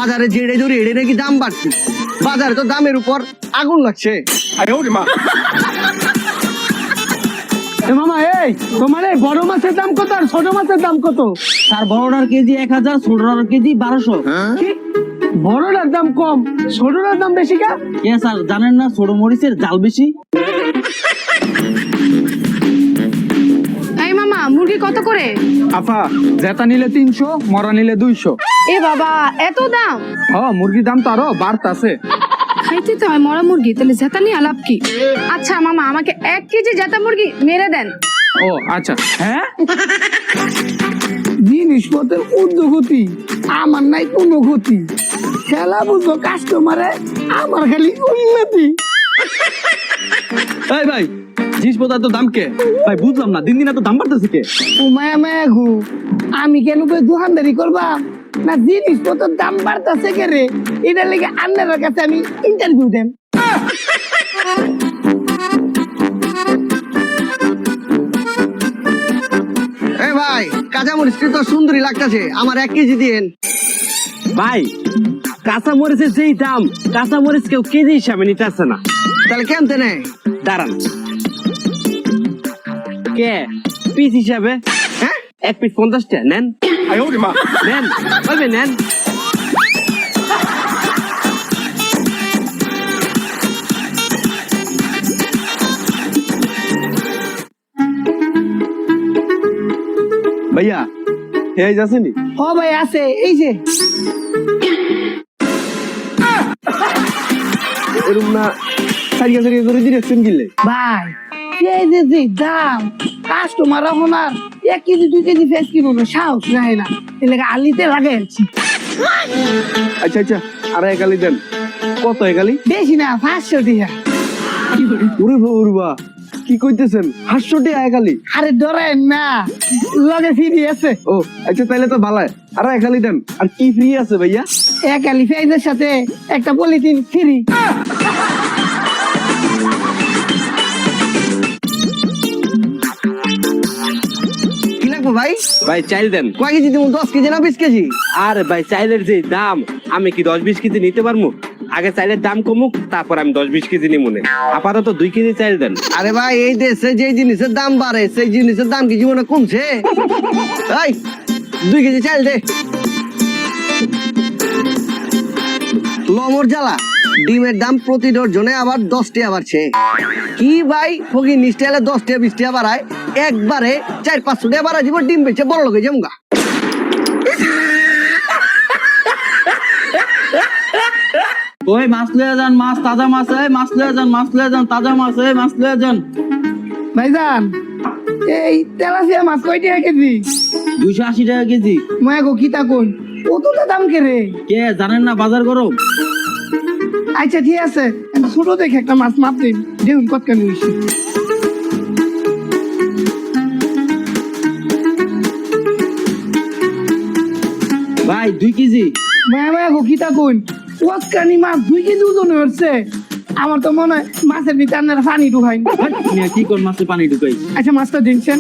বাজারে যেড়ে ধরে এড়ে নাকি দাম বাড়ছে, বাজারে তো দামের উপর আগুন লাগছে। মামা এই তোমার এই বড় মাছের দাম কত আর ছোট মাছের দাম কত? তার বড়টার কেজি 1000, ছোটটার কেজি 1200। কি? বড়টার দাম কম, ছোটটার দাম বেশি কা? কে স্যার জানেন না ছোট মরিচের জাল বেশি? এই মামা মুরগি কত করে? আফা জেতা নিলে 300, মরা নিলে 200। এ বাবা এত দাম! মুরগির দাম তো আরো বাড়তাছে। খাইতে তো হয় মরা মুরগি, তাহলে জেতা নিয়ে আলাপ কি? আচ্ছা মামা আমাকে 1 কেজি জেতা মুরগি মেরে দেন। ও আচ্ছা। হ্যাঁ জিনিসপত্রের ঊর্ধ্বগতি, আমার নাই কোনো গতি। খেলা বুঝো কাস্টমারে, আমার খালি উন্নতি। এই ভাই জিনিসপত্রের তো দাম কে? ভাই বুঝলাম না, দিন দিন এত দাম বাড়তেছে কে? ও মায়া মায়া গো, আমি কেন করে দোকানদারি করবা না? জিনিসপত্রের দাম বাড়তেছে কে রে, এটার লেগে আন্নার কাছে আমি ইন্টারভিউ দেন। এ ভাই কাঁচামরিচ তো সুন্দরী লাগতেছে, আমার 1 কেজি দিন। ভাই কাঁচা মরিচের যেই দাম, কাঁচা মরিচ কেউ কেজি হিসাবে নিতে আসছে না। তাহলে কেমতে নেই? দাঁড়ান, কে পিস হিসাবে? হ্যাঁ 1 পিস 50 টাকা নেন। নেন ভাই নেন। ভাইয়া এই যাচ্ছেনি? ও ভাই আছে, এই যে এরকম না সারিয়া সারিয়া করে দিয়েছেন গিলে। ভাই এই যে দাম, কাস্টমার এখন আর 1 কেজি 2 কেজি ফেস কিনো না, সাহস নাই না, এর লেগে আলিতে লাগাইছি। আচ্ছা আচ্ছা আর একালি দেন। কত একালি? বেশি না, 500 টাকা। ওরে বাবা কি কইতেছেন, 500 টাকা একালি? আরে ডরেন না, লগে ফ্রি আছে। ও আচ্ছা তাইলে তো ভালো। আর একালি দেন। আর কি ফ্রি আছে ভাইয়া? এক আলি পেঁয়াজের সাথে একটা পলিথিন ফ্রি। কি লাগবে ভাই? ভাই চাইল দেন। কয় কেজি দিব? 10 কেজি না 20 কেজি? আরে ভাই চাইলের যে দাম, আমি কি 10-20 কেজি নিতে পারবো? আগে চাইলের দাম কমুক, তারপর আমি 10-20 কেজি নিব না। আপাতত 2 কেজি চাইল দেন। আরে ভাই এই দেশে যে জিনিসের দাম বাড়ে, সেই জিনিসের দাম কি জীবনে কমছে? এই 2 কেজি চাল দে। লমর জ্বালা, ডিমের দাম প্রতি ডজনে আবার 10 টাকা বাড়ছে। কি ভাই ফকির নিস্টাইলে 10 টাকা 20 টাকা বাড়ায়, একবারে 400-500 টাকা বাড়ায় দিব, ডিম বেচে বড় লোক হয়ে যাবো গা। ওই মাছ লয়ে যান, মাছ তাজা মাছ, এই মাছ লয়ে যান, মাছ লয়ে যান, তাজা মাছ, এই মাছ লয়ে যান। ভাইজান এই তেলাপিয়া মাছ কয় টাকা কেজি? 280 টাকা কেজি। মায়া গো কিতা কই, কতটা দাম কে রে? কে জানেন না বাজার গরম? আচ্ছা ঠিক আছে, ছোট দেখে একটা মাছ মাপ দিন, দেখুন কত কেন হয়েছে। ভাই 2 কেজি। মায়া মায়া গো কিতা কই, কতখানি মাছ 2 কেজি ওজন হচ্ছে? আমার তো মনে হয় মাছের ভিতরে আপনারা পানি ঢুকাইন। মিয়া কি কোন মাছে পানি ঢুকাই? আচ্ছা মাছটা দিনছেন।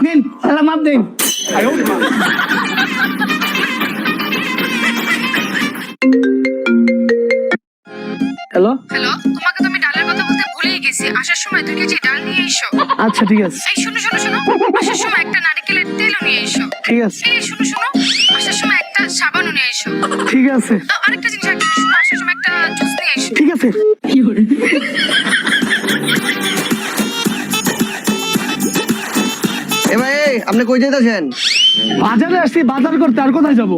নিন তাহলে মাপ দিন। হ্যালো হ্যালো, তোমাকে তো আমি ডালের কথা বলতে ভুলেই গেছি। আসার সময় 2 কেজি ডাল নিয়ে এসো। আচ্ছা ঠিক আছে। এই শোনো শোনো শোনো, আসার সময় একটা নারকেলের তেলও নিয়ে এসো। ঠিক আছে এই শোনো শোনো, আসার সময় একটা সাবানও নিয়ে এসো। ঠিক আছে আরেকটা জিনিস একটা শোনো, আসার সময় একটা জুস নিয়ে এসো। ঠিক আছে। এ ভাই আপনি কই যাইতেছেন? বাজারে আসছি বাজার করতে, আর কোথায় যাবো?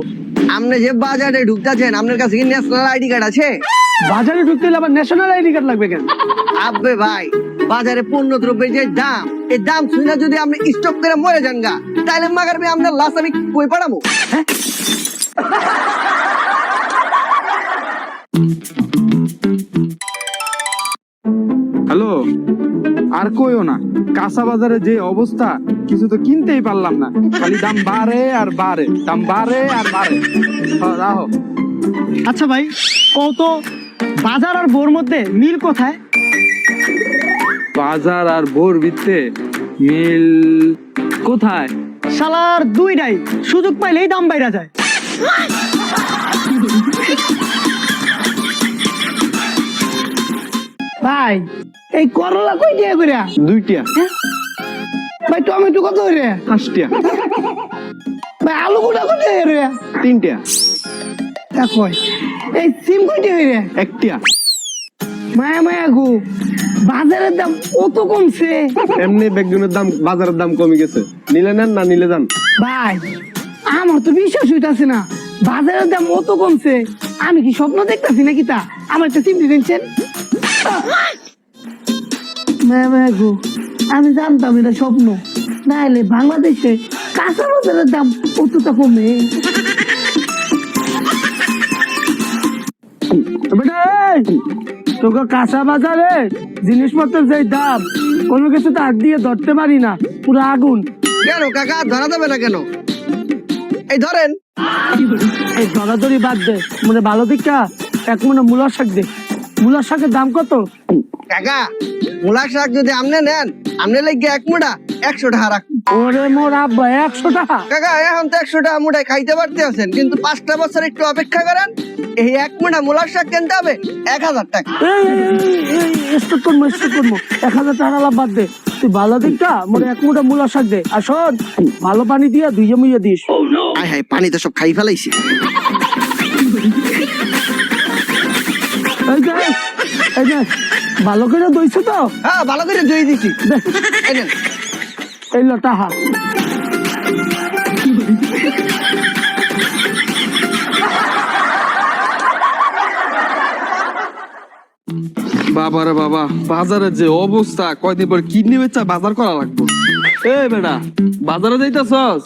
আপনি যে বাজারে ঢুকতেছেন, আপনার কাছে কি ন্যাশনাল আইডি কার্ড আছে? বাজারে ঢুকতে হলে আবার ন্যাশনাল আইডি কার্ড লাগবে কেন? আবে ভাই বাজারে পণ্য দ্রব্যের যে দাম, এই দাম শুনে যদি আপনি স্টক করে মরে যান গা, তাহলে মাগারবে আপনার লাশ আমি কই পাঠাবো? হ্যালো, আর কইও না, কাঁচা বাজারে যে অবস্থা, কিছু তো কিনতেই পারলাম না, খালি দাম বাড়ে আর বাড়ে, দাম বাড়ে আর বাড়ে। রাহো। আচ্ছা ভাই, কত বাজার আর বোর মধ্যে মিল কোথায়? বাজার আর বোর ভিত্তে মিল কোথায়? শালার দুইটাই সুযোগ পাইলেই দাম বাইরা যায়। ভাই এই করলা কই দিয়ে কইরা? 2টা। ভাই টমেটো কত হইরে? 5টা। ভাই আলু গুড়া কত হইরে? 3টা। দেখো এই সিম কইতে হইরে? 1টা। মায়া মায়া গো, বাজারের দাম কত কমছে। এমনি বেগুনের দাম, বাজারের দাম কমে গেছে, নিলে নেন না নিলে যান। ভাই আমার তো বিশ্বাস হইতাছে না, বাজারের দাম কত কমছে। আমি কি স্বপ্ন দেখতাছি নাকি? তা আমার একটা সিম দিচ্ছেন। মায়া মায়া গো, আমি জানতাম এটা স্বপ্ন, না হলে বাংলাদেশে কাঁচা বাজারের দাম কতটা কমে। তোকে কাঁচা বাজারে জিনিসপত্রের যে দাম, কোনো কিছু তো হাত দিয়ে ধরতে পারি না, পুরো আগুন। কেন কাকা ধরা যাবে না কেন? এই ধরেন। এই ধরাধরি বাদ দে, মানে ভালো দিকটা এক মনে মূলার শাক দে। মূলার শাকের দাম কত? কাকা মূলা শাক যদি আপনি নেন, আপনি লেগে 1 মুঠা 100 টাকা রাখুন। ওরে মোর আব্বা 100 টাকা? কাকা এখন তো 100 টাকা মুঠায় খাইতে পারতে আছেন, কিন্তু 5টা বছর একটু অপেক্ষা করেন, এই 1 মুঠা মূলার শাক কিনতে হবে 1000 টাকা। স্টক করবো 1000 টাকা লাভ বাদ দে। তুই ভালো দিকটা মানে 1 মুঠা মূলার শাক দে, আর শোন ভালো পানি দিয়া দুইয়ে মুইয়ে দিস। আয় হায়, পানি তো সব খাই ফেলাইছি। এই যে, এই যে, ভালো করে দইছো তো? হ্যাঁ ভালো করে ধুয়ে দিছি। এই নেন। এই লো টাকা। বাবারে বাবা, বাজারের যে অবস্থা, কয়দিন পর কিডনি বেচা বাজার করা লাগবে। এই বেটা, বাজারে যাইতাছস?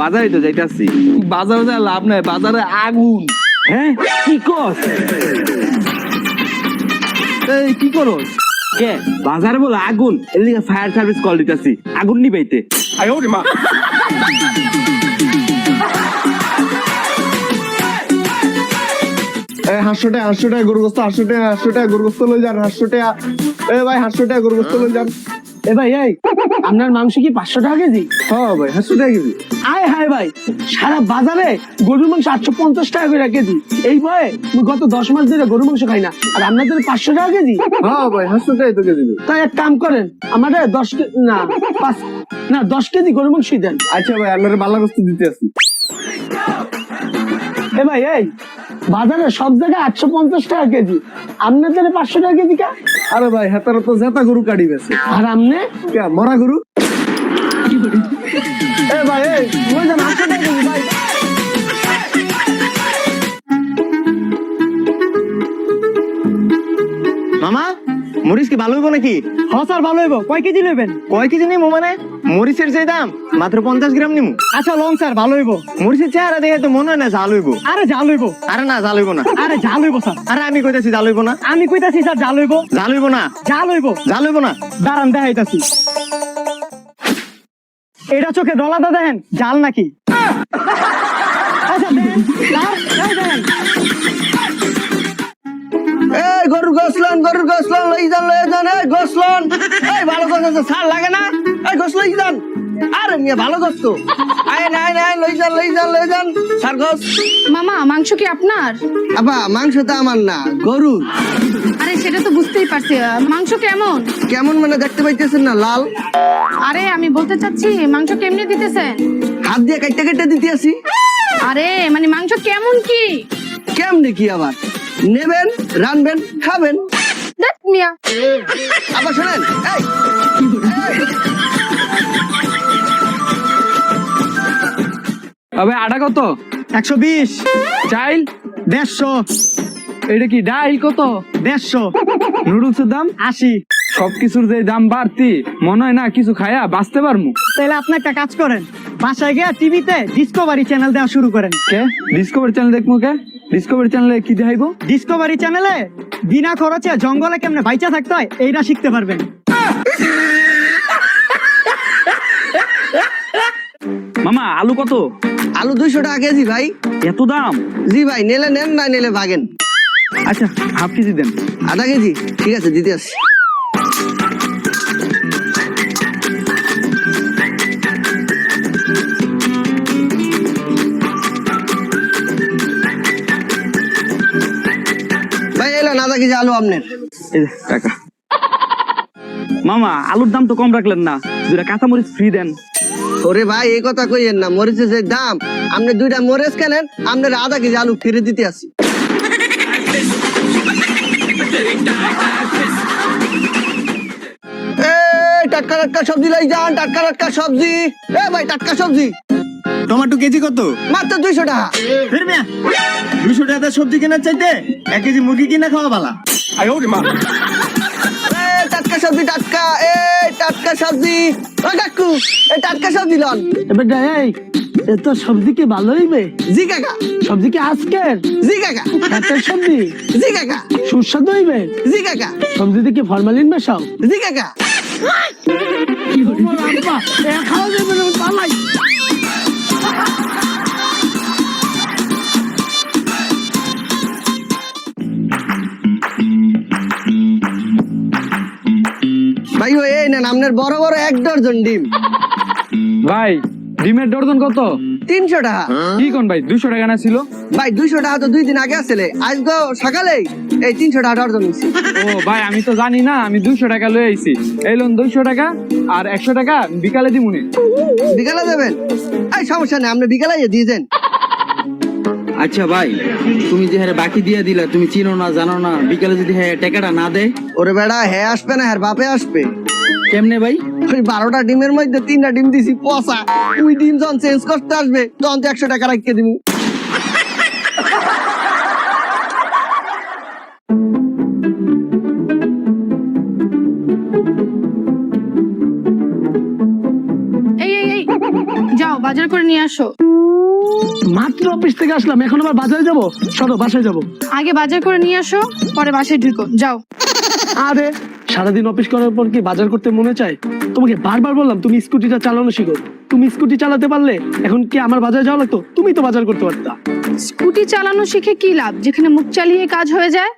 বাজারে তো যাইতাছি। বাজারে যা লাভ নাই, বাজারে আগুন। হ্যাঁ কি কস? এই কি করস? কে বাজারে বলে আগুন? এর লিগে ফায়ার সার্ভিস কল দিতাছি আগুন নিবাইতে। এই 800 টাকা গরু গোস্ত, 800 টাকা গরু গোস্ত লই যান, 800 টাকা। এ ভাই 800 টাকা গরু গোস্ত লই যান। এ ভাই, এই আপনার মাংস কি 500 টাকা কেজি? হ্যাঁ ভাই 800 টাকা কেজি। আয় হায় ভাই, সারা বাজারে গরুর মাংস 850 টাকা করে কেজি। এই ভয়ে আমি গত 10 মাস ধরে গরুর মাংস খাই না, আর আপনাদের 500 টাকা কেজি? হ্যাঁ ভাই 800 টাকাই তো কেজি। তাই এক কাম করেন, আমাদের 10 কেজি গরুর মাংসই দেন। আচ্ছা ভাই, আপনার বালা গোস্ত দিতে আসি। এ ভাই, এই বাজারে সব জায়গায় 850 টাকা কেজি, আপনাদের 500 টাকা কেজি কা? আরে ভাই হেতারা তো জেতা গরু কাটি বেছে, আর আমনে মরা গরু। এ ভাই, এই ওই যে 800 টাকা কেজি ভাই। মামা, মরিচ কি ভালো হইব নাকি? হ্যাঁ স্যার, ভালো হইব। কয় কেজি নেবেন? কয় কেজি নিমু মানে? মরিচের যে দাম মাত্র 50 গ্রাম নিমু। আচ্ছা লং স্যার, ভালো হইব। মরিচের চেহারা দেখে তো মনে হয় না জাল হইব। আরে জাল হইব। আরে না, জাল হইব না। আরে জাল হইব স্যার। আরে আমি কইতাছি জাল হইব না। আমি কইতাছি স্যার জাল হইব। জাল হইব না। জাল হইব। জাল হইব না। দাঁড়ান দেখাইতাছি। এটা চোখে ডলাটা দেখেন জাল নাকি? আচ্ছা দেখেন, দেখেন। এই গরুর গোসলন লই যান এই গোসলন। এই ভালো গোস আছে, সার লাগে না? এই গোস লই যান। আরে মিয়া ভালো গোস তো। আয় নাই লই যান সার গোস। মামা মাংস কি আপনার? আবা মাংস তো আমার না, গরুর। আরে সেটা তো বুঝতেই পারছি, মাংস কেমন? কেমন মানে দেখতে পাইতেছেন না লাল? আরে আমি বলতে চাচ্ছি মাংস কেমনে দিতেছেন? হাত দিয়ে কেটে দিতে আসি। আরে মানে মাংস কেমন কি? কেমনে কি আবার? নেবেন, রানবেন, খাবেন। দেখ মিয়া, আবার শোনেন, এই আবে আটা কত? 120। চাইল 150। এটা কি ডাইল কত? 150। নুডলসের দাম 80। সবকিছুর যে দাম বাড়তি, মনে হয় না কিছু খায়া বাঁচতে পারমু। তাহলে আপনি একটা কাজ করেন, বাসায় গিয়ে টিভিতে ডিসকভারি চ্যানেল দেওয়া শুরু করেন। কে ডিসকভারি চ্যানেল দেখবো? কে ডিসকভারি চ্যানেলে কি দেখাইবো? ডিসকভারি চ্যানেলে বিনা খরচে জঙ্গলে কেমনে বাইচা থাকতে হয় এইটা শিখতে পারবেন। মামা আলু কত? আলু 200 টাকা কেজি ভাই। এত দাম? জি ভাই, নেলে নেন, না নেলে ভাগেন। আচ্ছা হাফ কেজি দেন। আধা কেজি ঠিক আছে, দিতে আসছি। ভাই এলেন আধা কেজি আলু আপনার। এই যে টাকা। মামা আলুর দাম তো কম রাখলেন না, দুটা কাঁচামরিচ ফ্রি দেন। ওরে ভাই এই কথা কইয়েন না, মরিচের যে দাম, আপনি 2টা মরিচ কেনেন, আপনার আধা কেজি আলু ফিরে দিতে আসি। টাটকা টাটকা সবজি লাই যান, টাটকা টাটকা সবজি। ভাই টাটকা সবজি টমেটো কেজি কত? মাত্র 200 টাকা। ফির মিয়া 200 টাকা সবজি কেনার চাইতে 1 কেজি মুরগি কিনা খাওয়া ভালো। টাটকা সবজি টাটকা, টাটকা সবজি। ও কাকু, টাটকা সবজি লন। এবার এই এত সবজি কি ভালো হইবে? জি কাকা। সবজি কি আজকের? জি কাকা। হাতের সবজি? জি কাকা। সুস্বাদু হইবে? জি কাকা। সবজিতে কি ফরমালিন মেশাও? জি কাকা। খাওয়া যাবে না, পালাই। ভাই ও এই নেন আপনার বড় বড় 1 ডজন ডিম। ভাই ডিমের ডর্জন কত? 300 টাকা। কি কোন ভাই 200 টাকা না ছিল? ভাই 200 টাকা তো 2 দিন আগে আসলে, আজ তো সকালে এই 300 টাকা ডজন নিছি। ও ভাই আমি তো জানি না, আমি 200 টাকা লয়ে আইছি। এই লোন 200 টাকা আর 100 টাকা বিকালে দিমুনি। বিকালে দেবেন? এই সমস্যা নেই, আপনি বিকালে দিয়ে দেন। আচ্ছা ভাই তুমি যে হারে বাকি দিয়ে দিলা, তুমি চিনো না জানো না, বিকালে যদি হ্যাঁ টাকাটা না দেয়? ওরে বেড়া, হ্যাঁ আসবে না, হ্যাঁ বাপে আসবে। কেমনে ভাই? ওই 12টা ডিমের মধ্যে 3টা ডিম দিছি পচা। ওই ডিম যখন চেঞ্জ করতে আসবে তখন তো 100 টাকা রাখিয়ে দিব। এই এই এই যাও বাজার করে নিয়ে আসো। মাত্র অফিস থেকে আসলাম, এখন আবার বাজারে যাবো? চলো বাসায় যাবো। আগে বাজার করে নিয়ে আসো, পরে বাসায় ঢুকো, যাও। আরে সারাদিন অফিস করার পর কি বাজার করতে মনে চায়? তোমাকে বারবার বললাম তুমি স্কুটিটা চালানো শিখো। তুমি স্কুটি চালাতে পারলে এখন কি আমার বাজারে যাওয়া লাগতো? তুমি তো বাজার করতে পারতা। স্কুটি চালানো শিখে কি লাভ, যেখানে মুখ চালিয়ে কাজ হয়ে যায়।